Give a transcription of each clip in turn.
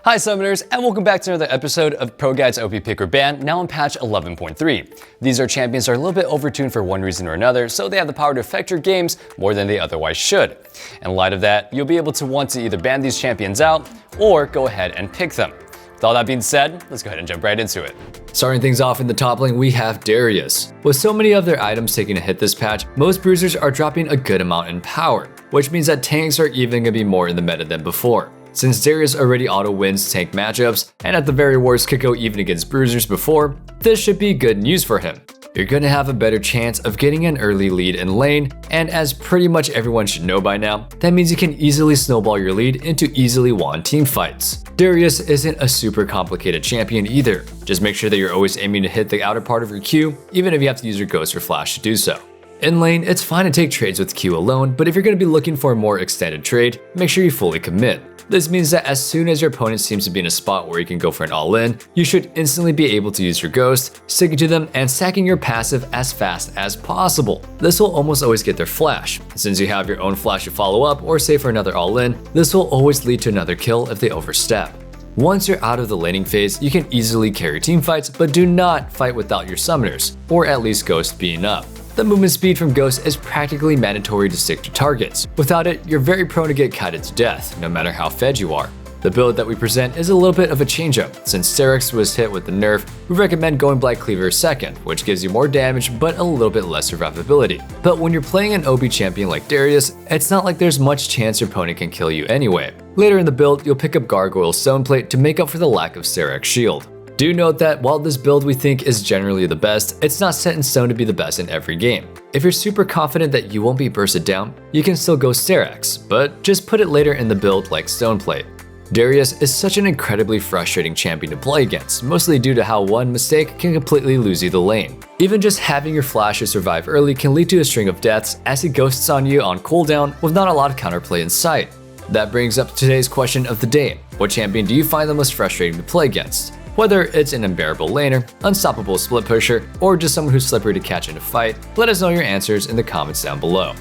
Hi Summoners, and welcome back to another episode of ProGuides OP Pick or Ban, now on patch 11.3. These are champions that are a little bit overtuned for one reason or another, so they have the power to affect your games more than they otherwise should. In light of that, you'll be able to want to either ban these champions out, or go ahead and pick them. With all that being said, let's go ahead and jump right into it. Starting things off in the top lane, we have Darius. With so many of their items taking a hit this patch, most bruisers are dropping a good amount in power, which means that tanks are even going to be more in the meta than before. Since Darius already auto-wins tank matchups, and at the very worst could go even against bruisers before, this should be good news for him. You're going to have a better chance of getting an early lead in lane, and as pretty much everyone should know by now, that means you can easily snowball your lead into easily won teamfights. Darius isn't a super complicated champion either, just make sure that you're always aiming to hit the outer part of your Q, even if you have to use your Ghost or Flash to do so. In lane, it's fine to take trades with Q alone, but if you're going to be looking for a more extended trade, make sure you fully commit. This means that as soon as your opponent seems to be in a spot where you can go for an all-in, you should instantly be able to use your Ghost, sticking to them and stacking your passive as fast as possible. This will almost always get their flash. Since you have your own flash to follow up or save for another all-in, this will always lead to another kill if they overstep. Once you're out of the laning phase, you can easily carry teamfights, but do not fight without your summoners, or at least Ghost being up. The movement speed from Ghost is practically mandatory to stick to targets. Without it, you're very prone to get kited to death, no matter how fed you are. The build that we present is a little bit of a change-up. Since Sterak's was hit with the nerf, we recommend going Black Cleaver second, which gives you more damage but a little bit less survivability. But when you're playing an OP champion like Darius, it's not like there's much chance your opponent can kill you anyway. Later in the build, you'll pick up Gargoyle Stoneplate to make up for the lack of Sterak's shield. Do note that while this build we think is generally the best, it's not set in stone to be the best in every game. If you're super confident that you won't be bursted down, you can still go Sterak's, but just put it later in the build like Stoneplate. Darius is such an incredibly frustrating champion to play against, mostly due to how one mistake can completely lose you the lane. Even just having your flashes survive early can lead to a string of deaths as he ghosts on you on cooldown with not a lot of counterplay in sight. That brings up today's question of the day. What champion do you find the most frustrating to play against? Whether it's an unbearable laner, unstoppable split pusher, or just someone who's slippery to catch in a fight, let us know your answers in the comments down below.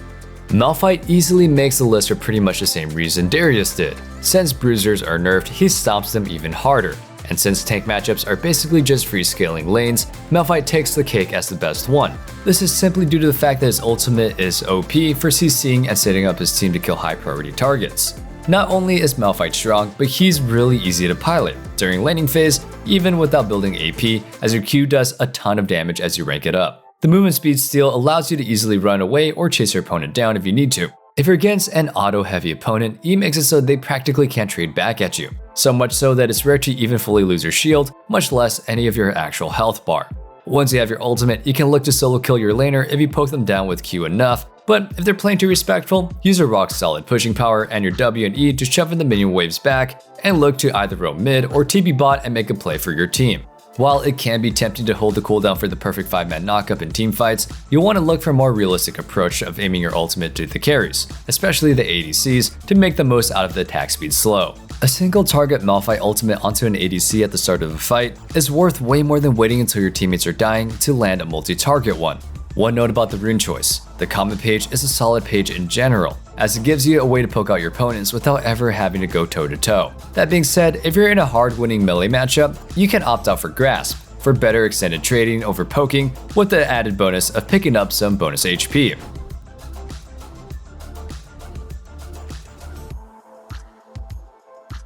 Malphite easily makes the list for pretty much the same reason Darius did. Since bruisers are nerfed, he stomps them even harder. And since tank matchups are basically just free scaling lanes, Malphite takes the cake as the best one. This is simply due to the fact that his ultimate is OP for CCing and setting up his team to kill high priority targets. Not only is Malphite strong, but he's really easy to pilot during laning phase, even without building AP, as your Q does a ton of damage as you rank it up. The movement speed steal allows you to easily run away or chase your opponent down if you need to. If you're against an auto-heavy opponent, E makes it so they practically can't trade back at you. So much so that it's rare to even fully lose your shield, much less any of your actual health bar. Once you have your ultimate, you can look to solo kill your laner if you poke them down with Q enough, but if they're playing too respectful, use your rock solid pushing power and your W and E to shove in the minion waves back, and look to either roam mid or TP bot and make a play for your team. While it can be tempting to hold the cooldown for the perfect 5-man knockup in teamfights, you'll want to look for a more realistic approach of aiming your ultimate to the carries, especially the ADCs, to make the most out of the attack speed slow. A single target Malphite ultimate onto an ADC at the start of a fight is worth way more than waiting until your teammates are dying to land a multi-target one. One note about the rune choice: the comment page is a solid page in general, as it gives you a way to poke out your opponents without ever having to go toe-to-toe. That being said, if you're in a hard-winning melee matchup, you can opt out for Grasp, for better extended trading over poking, with the added bonus of picking up some bonus HP.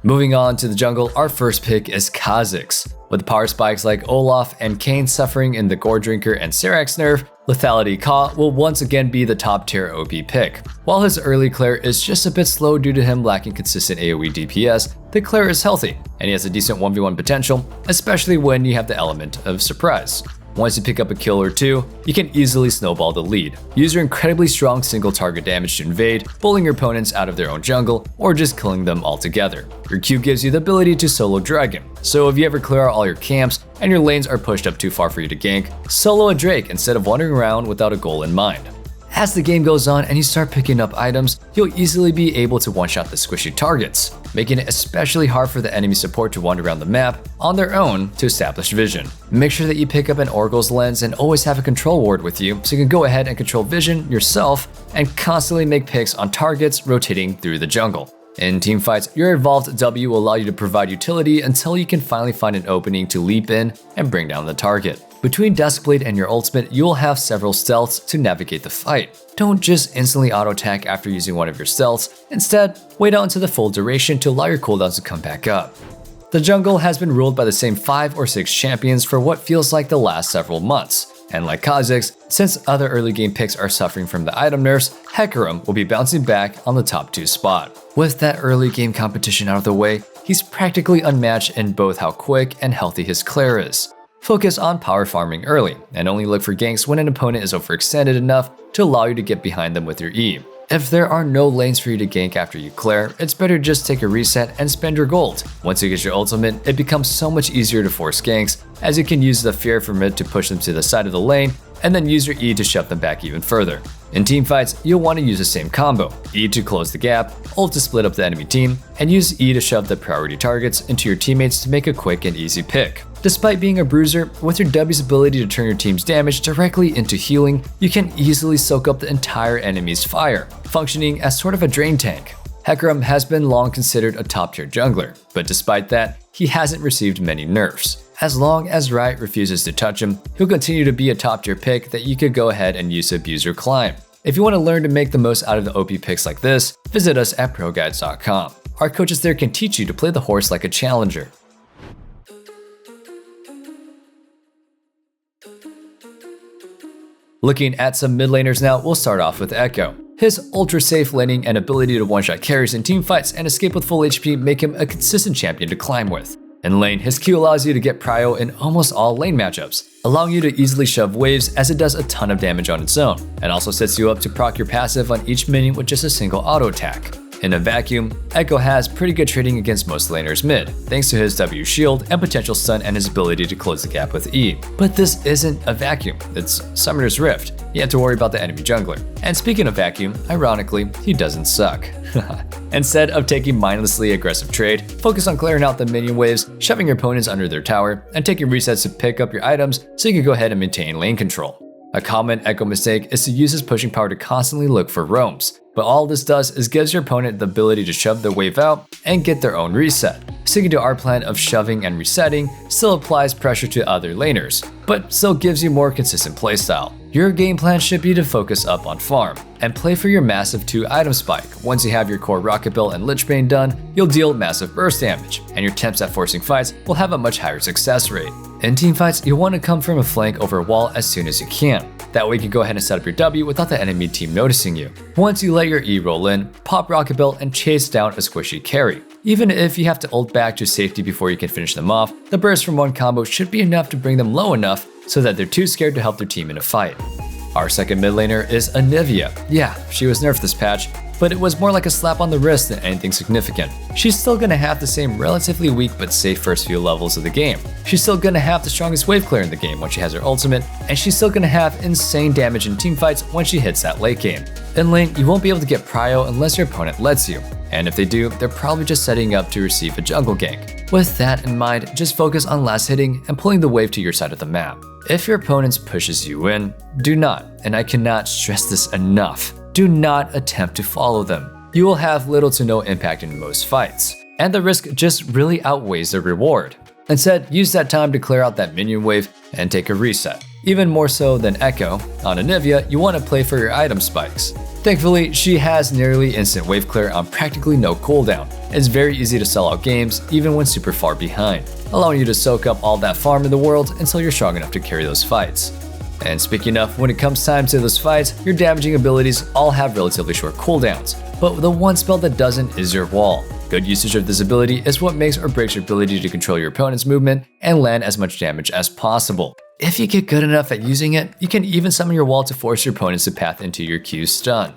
Moving on to the jungle, our first pick is Kha'Zix. With power spikes like Olaf and Kayn suffering in the Gore Drinker and Sterak's nerf, Lethality Ka will once again be the top tier OP pick. While his early Claire is just a bit slow due to him lacking consistent AoE DPS, the Claire is healthy, and he has a decent 1v1 potential, especially when you have the element of surprise. Once you pick up a kill or two, you can easily snowball the lead. Use your incredibly strong single target damage to invade, bullying your opponents out of their own jungle, or just killing them altogether. Your Q gives you the ability to solo Dragon, so if you ever clear out all your camps and your lanes are pushed up too far for you to gank, solo a Drake instead of wandering around without a goal in mind. As the game goes on and you start picking up items, you'll easily be able to one-shot the squishy targets, making it especially hard for the enemy support to wander around the map on their own to establish vision. Make sure that you pick up an Oracle's Lens and always have a control ward with you so you can go ahead and control vision yourself and constantly make picks on targets rotating through the jungle. In teamfights, your evolved W will allow you to provide utility until you can finally find an opening to leap in and bring down the target. Between Duskblade and your ultimate, you will have several stealths to navigate the fight. Don't just instantly auto-attack after using one of your stealths. Instead, wait out into the full duration to allow your cooldowns to come back up. The jungle has been ruled by the same 5 or 6 champions for what feels like the last several months. And like Kha'Zix, since other early game picks are suffering from the item nerfs, Hecarim will be bouncing back on the top 2 spot. With that early game competition out of the way, he's practically unmatched in both how quick and healthy his Claire is. Focus on power farming early, and only look for ganks when an opponent is overextended enough to allow you to get behind them with your E. If there are no lanes for you to gank after you Claire, it's better just take a reset and spend your gold. Once you get your ultimate, it becomes so much easier to force ganks, as you can use the fear from it to push them to the side of the lane, and then use your E to shove them back even further. In teamfights, you'll want to use the same combo: E to close the gap, ult to split up the enemy team, and use E to shove the priority targets into your teammates to make a quick and easy pick. Despite being a bruiser, with your W's ability to turn your team's damage directly into healing, you can easily soak up the entire enemy's fire, functioning as sort of a drain tank. Hecarim has been long considered a top-tier jungler, but despite that, he hasn't received many nerfs. As long as Riot refuses to touch him, he'll continue to be a top-tier pick that you could go ahead and use to abuse or climb. If you want to learn to make the most out of the OP picks like this, visit us at ProGuides.com. Our coaches there can teach you to play the horse like a challenger. Looking at some mid laners now, we'll start off with Echo. His ultra-safe laning and ability to one-shot carries in teamfights and escape with full HP make him a consistent champion to climb with. In lane, his Q allows you to get prio in almost all lane matchups, allowing you to easily shove waves as it does a ton of damage on its own, and also sets you up to proc your passive on each minion with just a single auto attack. In a vacuum, Echo has pretty good trading against most laners mid, thanks to his W shield and potential stun and his ability to close the gap with E. But this isn't a vacuum, it's Summoner's Rift. You have to worry about the enemy jungler. And speaking of vacuum, ironically, he doesn't suck. Instead of taking mindlessly aggressive trade, focus on clearing out the minion waves, shoving your opponents under their tower, and taking resets to pick up your items so you can go ahead and maintain lane control. A common Echo mistake is to use his pushing power to constantly look for roams, but all this does is gives your opponent the ability to shove their wave out and get their own reset. Sticking to our plan of shoving and resetting still applies pressure to other laners, but still gives you more consistent playstyle. Your game plan should be to focus up on farm, and play for your massive 2 item spike. Once you have your core Rocket Belt and Lich Bane done, you'll deal massive burst damage, and your attempts at forcing fights will have a much higher success rate. In teamfights, you'll want to come from a flank over a wall as soon as you can. That way you can go ahead and set up your W without the enemy team noticing you. Once you let your E roll in, pop Rocket Belt and chase down a squishy carry. Even if you have to ult back to safety before you can finish them off, the burst from one combo should be enough to bring them low enough so that they're too scared to help their team in a fight. Our second mid laner is Anivia. Yeah, she was nerfed this patch, but it was more like a slap on the wrist than anything significant. She's still gonna have the same relatively weak but safe first few levels of the game. She's still gonna have the strongest wave clear in the game when she has her ultimate, and she's still gonna have insane damage in teamfights when she hits that late game. In lane, you won't be able to get prio unless your opponent lets you, and if they do, they're probably just setting up to receive a jungle gank. With that in mind, just focus on last hitting and pulling the wave to your side of the map. If your opponent pushes you in, do not, and I cannot stress this enough, do not attempt to follow them. You will have little to no impact in most fights, and the risk just really outweighs the reward. Instead, use that time to clear out that minion wave and take a reset. Even more so than Echo, on Anivia, you want to play for your item spikes. Thankfully, she has nearly instant wave clear on practically no cooldown. It's very easy to sell out games, even when super far behind, allowing you to soak up all that farm in the world until you're strong enough to carry those fights. And speaking of, when it comes time to those fights, your damaging abilities all have relatively short cooldowns, but the one spell that doesn't is your wall. Good usage of this ability is what makes or breaks your ability to control your opponent's movement and land as much damage as possible. If you get good enough at using it, you can even summon your wall to force your opponents to path into your Q stun.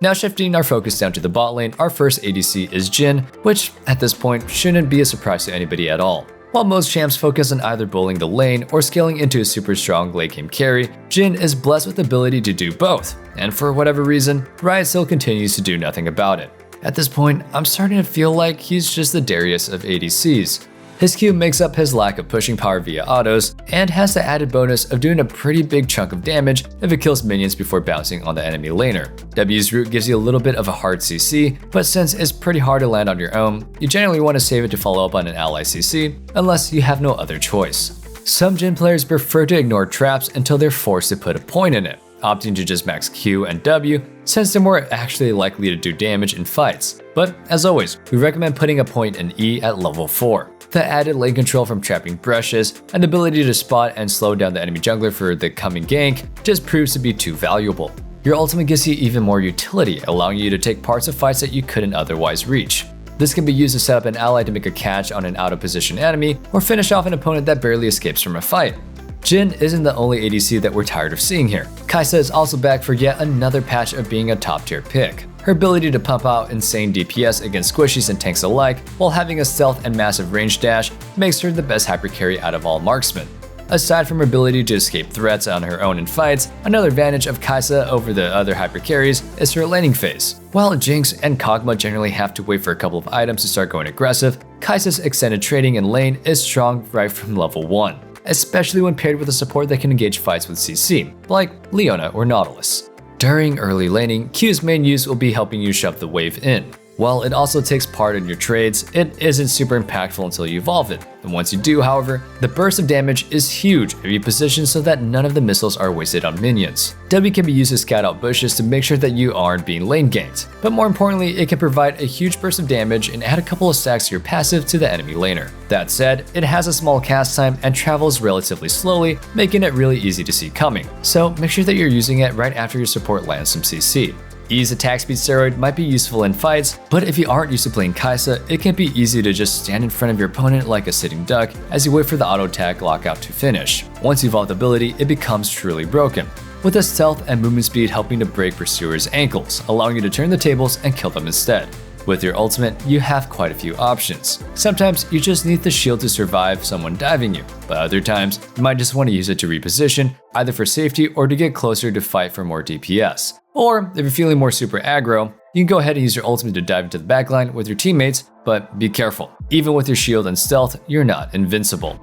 Now shifting our focus down to the bot lane, our first ADC is Jhin, which at this point shouldn't be a surprise to anybody at all. While most champs focus on either bowling the lane or scaling into a super strong late game carry, Jhin is blessed with the ability to do both, and for whatever reason, Riot still continues to do nothing about it. At this point, I'm starting to feel like he's just the Darius of ADCs. His Q makes up his lack of pushing power via autos, and has the added bonus of doing a pretty big chunk of damage if it kills minions before bouncing on the enemy laner. W's root gives you a little bit of a hard CC, but since it's pretty hard to land on your own, you generally want to save it to follow up on an ally CC, unless you have no other choice. Some Jhin players prefer to ignore traps until they're forced to put a point in it, opting to just max Q and W since they're more actually likely to do damage in fights. But as always, we recommend putting a point in E at level 4. The added lane control from trapping brushes and the ability to spot and slow down the enemy jungler for the coming gank just proves to be too valuable. Your ultimate gives you even more utility, allowing you to take parts of fights that you couldn't otherwise reach. This can be used to set up an ally to make a catch on an out-of-position enemy or finish off an opponent that barely escapes from a fight. Jhin isn't the only ADC that we're tired of seeing here. Kai'Sa is also back for yet another patch of being a top-tier pick. Her ability to pump out insane DPS against squishies and tanks alike, while having a stealth and massive range dash, makes her the best hypercarry out of all marksmen. Aside from her ability to escape threats on her own in fights, another advantage of Kai'Sa over the other hypercarries is her laning phase. While Jinx and Kog'Maw generally have to wait for a couple of items to start going aggressive, Kai'Sa's extended trading in lane is strong right from level 1, especially when paired with a support that can engage fights with CC, like Leona or Nautilus. During early laning, Q's main use will be helping you shove the wave in. While it also takes part in your trades, it isn't super impactful until you evolve it. And once you do, however, the burst of damage is huge if you position so that none of the missiles are wasted on minions. W can be used to scout out bushes to make sure that you aren't being lane ganked, but more importantly, it can provide a huge burst of damage and add a couple of stacks to your passive to the enemy laner. That said, it has a small cast time and travels relatively slowly, making it really easy to see coming, so make sure that you're using it right after your support lands some CC. E's attack speed steroid might be useful in fights, but if you aren't used to playing Kai'Sa, it can be easy to just stand in front of your opponent like a sitting duck as you wait for the auto attack lockout to finish. Once you evolve the ability, it becomes truly broken, with the stealth and movement speed helping to break pursuers' ankles, allowing you to turn the tables and kill them instead. With your ultimate, you have quite a few options. Sometimes you just need the shield to survive someone diving you, but other times you might just want to use it to reposition, either for safety or to get closer to fight for more DPS. Or if you're feeling more super aggro, you can go ahead and use your ultimate to dive into the backline with your teammates, but be careful. Even with your shield and stealth, you're not invincible.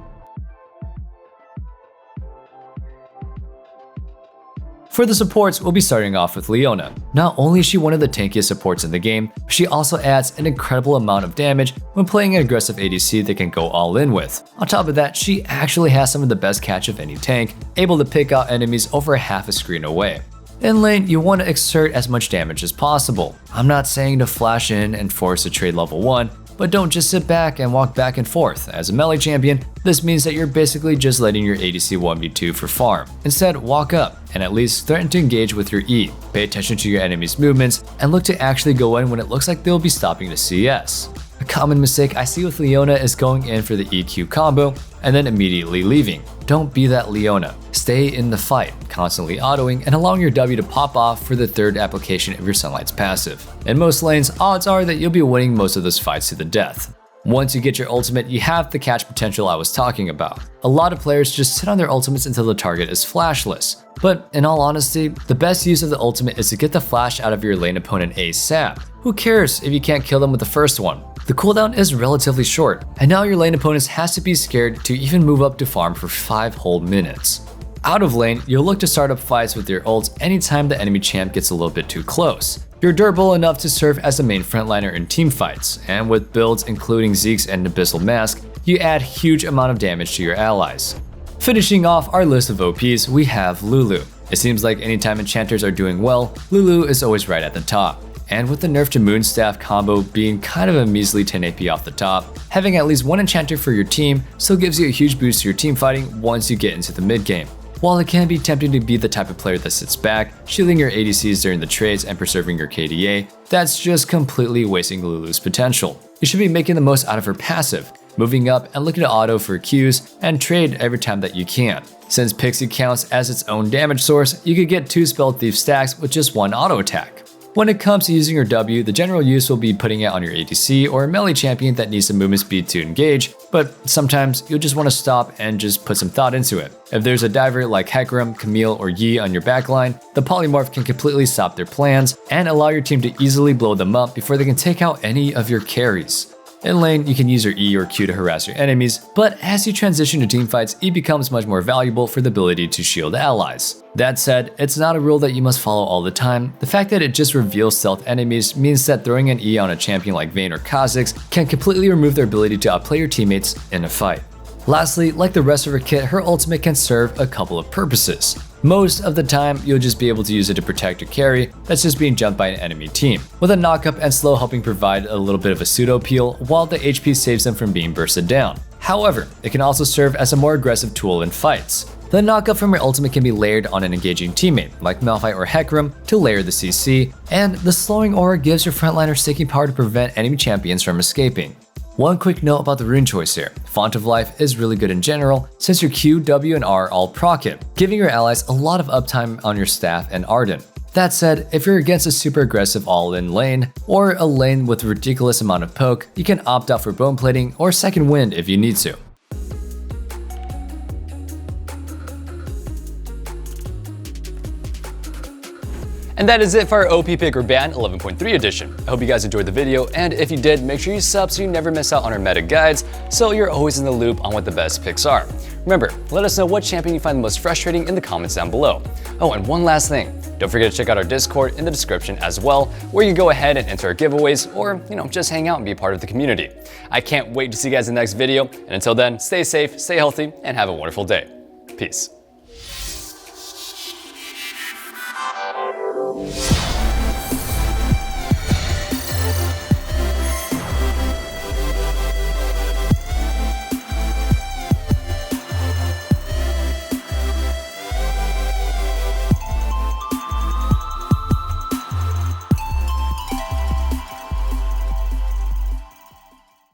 For the supports, we'll be starting off with Leona. Not only is she one of the tankiest supports in the game, but she also adds an incredible amount of damage when playing an aggressive ADC that can go all in with. On top of that, she actually has some of the best catch of any tank, able to pick out enemies over half a screen away. In lane, you want to exert as much damage as possible. I'm not saying to flash in and force a trade level 1, but don't just sit back and walk back and forth. As a melee champion, this means that you're basically just letting your ADC 1v2 for farm. Instead, walk up and at least threaten to engage with your E. Pay attention to your enemy's movements and look to actually go in when it looks like they'll be stopping the CS. A common mistake I see with Leona is going in for the EQ combo and then immediately leaving. Don't be that Leona. Stay in the fight, constantly autoing and allowing your W to pop off for the third application of your Sunlight's passive. In most lanes, odds are that you'll be winning most of those fights to the death. Once you get your ultimate, you have the catch potential I was talking about. A lot of players just sit on their ultimates until the target is flashless. But in all honesty, the best use of the ultimate is to get the flash out of your lane opponent ASAP. Who cares if you can't kill them with the first one? The cooldown is relatively short, and now your lane opponents has to be scared to even move up to farm for 5 whole minutes. Out of lane, you'll look to start up fights with your ults anytime the enemy champ gets a little bit too close. You're durable enough to serve as the main frontliner in team fights, and with builds including Zeke's and Abyssal Mask, you add huge amount of damage to your allies. Finishing off our list of OPs, we have Lulu. It seems like anytime enchanters are doing well, Lulu is always right at the top. And with the nerf to Moonstaff combo being kind of a measly 10 AP off the top, having at least one enchanter for your team still gives you a huge boost to your team fighting once you get into the mid game. While it can be tempting to be the type of player that sits back, shielding your ADCs during the trades and preserving your KDA, that's just completely wasting Lulu's potential. You should be making the most out of her passive, moving up and looking to auto for Qs and trade every time that you can. Since Pixie counts as its own damage source, you could get 2 Spell Thief stacks with just 1 auto attack. When it comes to using your W, the general use will be putting it on your ADC or a melee champion that needs some movement speed to engage, but sometimes you'll just want to stop and just put some thought into it. If there's a diver like Hecarim, Camille, or Yi on your backline, the polymorph can completely stop their plans and allow your team to easily blow them up before they can take out any of your carries. In lane, you can use your E or Q to harass your enemies, but as you transition to teamfights, E becomes much more valuable for the ability to shield allies. That said, it's not a rule that you must follow all the time. The fact that it just reveals stealth enemies means that throwing an E on a champion like Vayne or Kha'Zix can completely remove their ability to outplay your teammates in a fight. Lastly, like the rest of her kit, her ultimate can serve a couple of purposes. Most of the time, you'll just be able to use it to protect your carry that's just being jumped by an enemy team, with a knockup and slow helping provide a little bit of a pseudo peel while the HP saves them from being bursted down. However, it can also serve as a more aggressive tool in fights. The knockup from your ultimate can be layered on an engaging teammate, like Malphite or Hecarim, to layer the CC, and the slowing aura gives your frontliner sticking power to prevent enemy champions from escaping. One quick note about the rune choice here. Font of Life is really good in general, since your Q, W, and R all proc it, giving your allies a lot of uptime on your staff and Arden. That said, if you're against a super aggressive all-in lane, or a lane with a ridiculous amount of poke, you can opt out for bone plating or second wind if you need to. And that is it for our OP Pick or Ban 11.3 edition. I hope you guys enjoyed the video, and if you did, make sure you sub so you never miss out on our meta guides, so you're always in the loop on what the best picks are. Remember, let us know what champion you find the most frustrating in the comments down below. Oh, and one last thing. Don't forget to check out our Discord in the description as well, where you can go ahead and enter our giveaways or, just hang out and be a part of the community. I can't wait to see you guys in the next video, and until then, stay safe, stay healthy, and have a wonderful day. Peace.